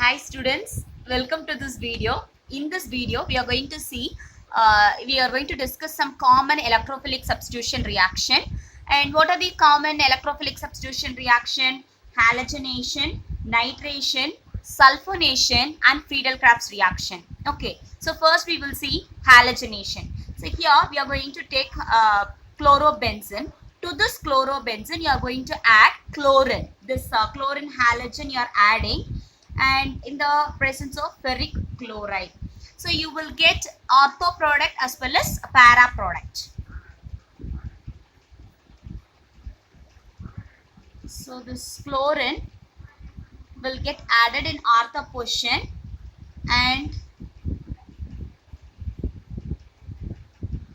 Hi students, welcome to this video. In this video, we are going to discuss some common electrophilic substitution reaction. And what are the common electrophilic substitution reaction? Halogenation, nitration, sulfonation and Friedel-Crafts reaction. Okay, so first we will see halogenation. So here we are going to take chlorobenzene. To this chlorobenzene, you are going to add chlorine. This chlorine halogen you are adding, and in the presence of ferric chloride. So you will get ortho product as well as para product. So this chlorine will get added in ortho position and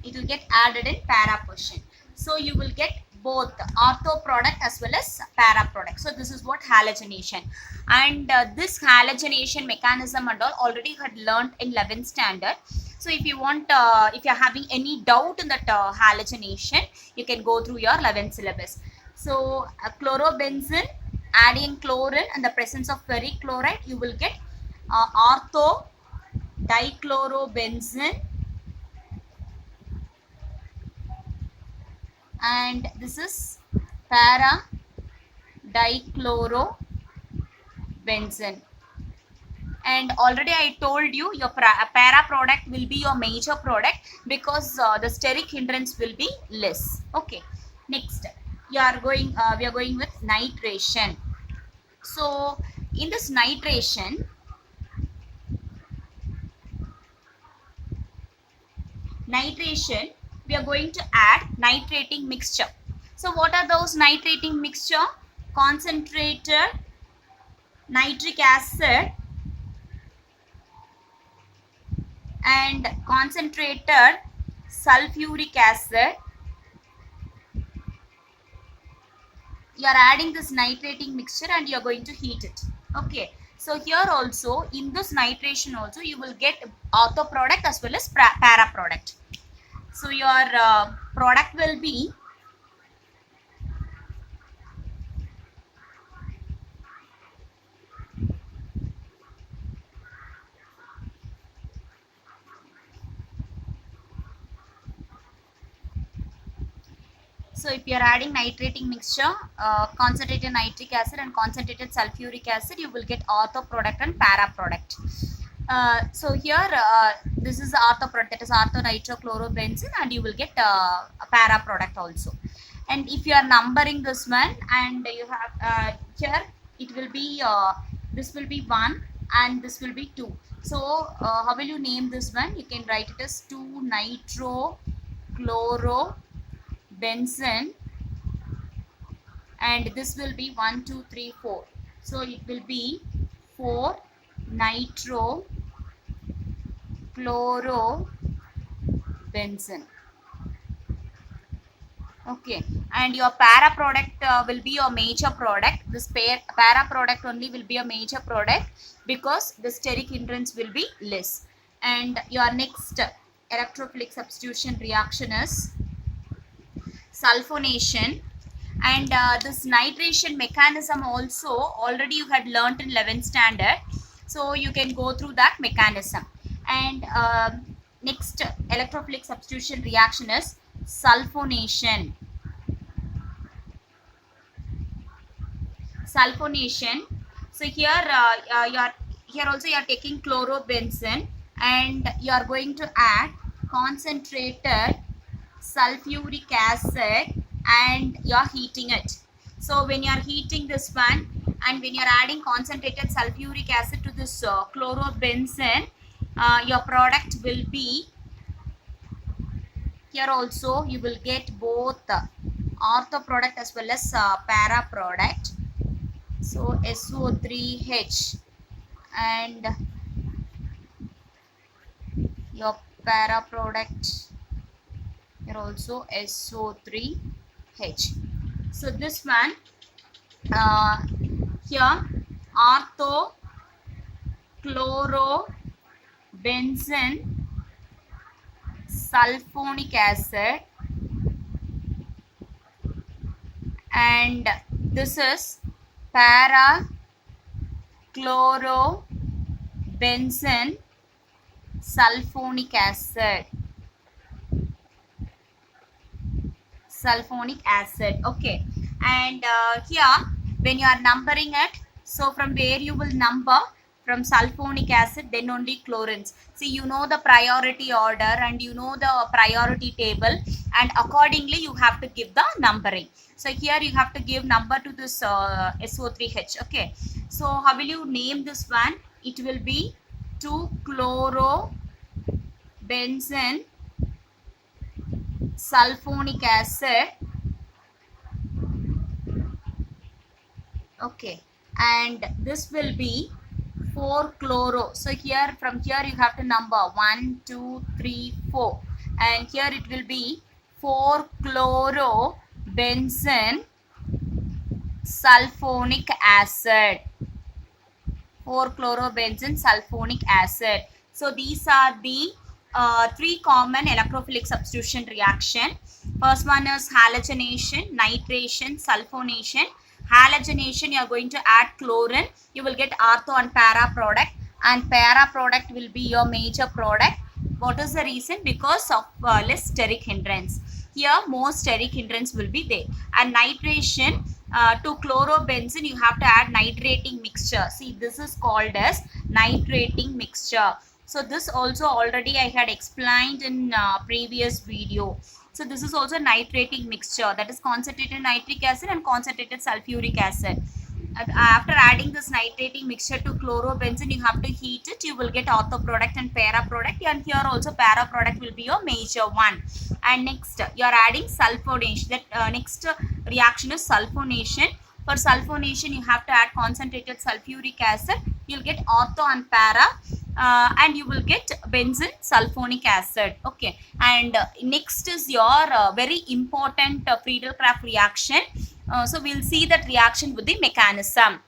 it will get added in para position. So you will get both ortho product as well as para product. So this is what halogenation, and this halogenation mechanism and all already had learned in 11th standard. So if you want, if you are having any doubt in that halogenation, you can go through your 11th syllabus. So chlorobenzene adding chlorine in the presence of ferric chloride, you will get ortho dichlorobenzene, and this is para dichlorobenzene. And already I told you your para product will be your major product because the steric hindrance will be less. Okay, next we are going with nitration. So in this nitration, we are going to add nitrating mixture. So what are those nitrating mixture? Concentrated nitric acid and concentrated sulfuric acid. You are adding this nitrating mixture and you are going to heat it. Okay, so here also in this nitration also you will get ortho product as well as para product. So your product will be so if you are adding nitrating mixture, concentrated nitric acid and concentrated sulfuric acid, you will get ortho product and para product. So here this is the ortho product, that is ortho nitrochlorobenzene, and you will get a para product also. And if you are numbering this one, and you have here it will be this will be 1 and this will be 2. So how will you name this one? You can write it as 2-nitrochlorobenzene, and this will be 1, 2, 3, 4. So it will be 4-nitrochlorobenzene. Okay, and your para product will be your major product. This para product only will be a major product because the steric hindrance will be less. And your next electrophilic substitution reaction is sulfonation. And this nitration mechanism also already you had learnt in 11th standard. So you can go through that mechanism. And next electrophilic substitution reaction is sulfonation. So here here also you are taking chlorobenzene and you are going to add concentrated sulfuric acid and you are heating it. So when you are heating this one and when you are adding concentrated sulfuric acid to this chlorobenzene, your product will be, here also you will get both ortho product as well as para product. So SO3H and your para product here also SO3H. So this one here ortho chlorobenzene sulfonic acid, and this is para chlorobenzene benzene sulfonic acid. Sulfonic acid. Okay, and here when you are numbering it, so from where you will number, from sulfonic acid, then only chlorines. See, you know the priority order and you know the priority table, and accordingly you have to give the numbering. So here you have to give number to this SO3H. Okay, so how will you name this one? It will be 2-chlorobenzene sulfonic acid. Okay, and this will be 4-chloro. So here, from here you have to number 1, 2, 3, 4, and here it will be 4-chlorobenzene sulfonic acid. 4-chlorobenzene sulfonic acid. So these are the three common electrophilic substitution reaction. First one is halogenation, nitration, sulfonation. Halogenation, you are going to add chlorine, you will get ortho and para product, and para product will be your major product. What is the reason? Because of less steric hindrance. Here more steric hindrance will be there. And nitration, to chlorobenzene you have to add nitrating mixture. See, this is called as nitrating mixture. So this also already I had explained in previous video. So this is also nitrating mixture, that is concentrated nitric acid and concentrated sulfuric acid. After adding this nitrating mixture to chlorobenzene, you have to heat it, you will get ortho product and para product, and here also para product will be your major one. And next you are adding sulfonation. That next reaction is sulfonation. For sulfonation you have to add concentrated sulfuric acid, you will get ortho and para, and you will get benzene sulfonic acid. Okay, and next is your very important Friedel-Crafts reaction. So we'll see that reaction with the mechanism.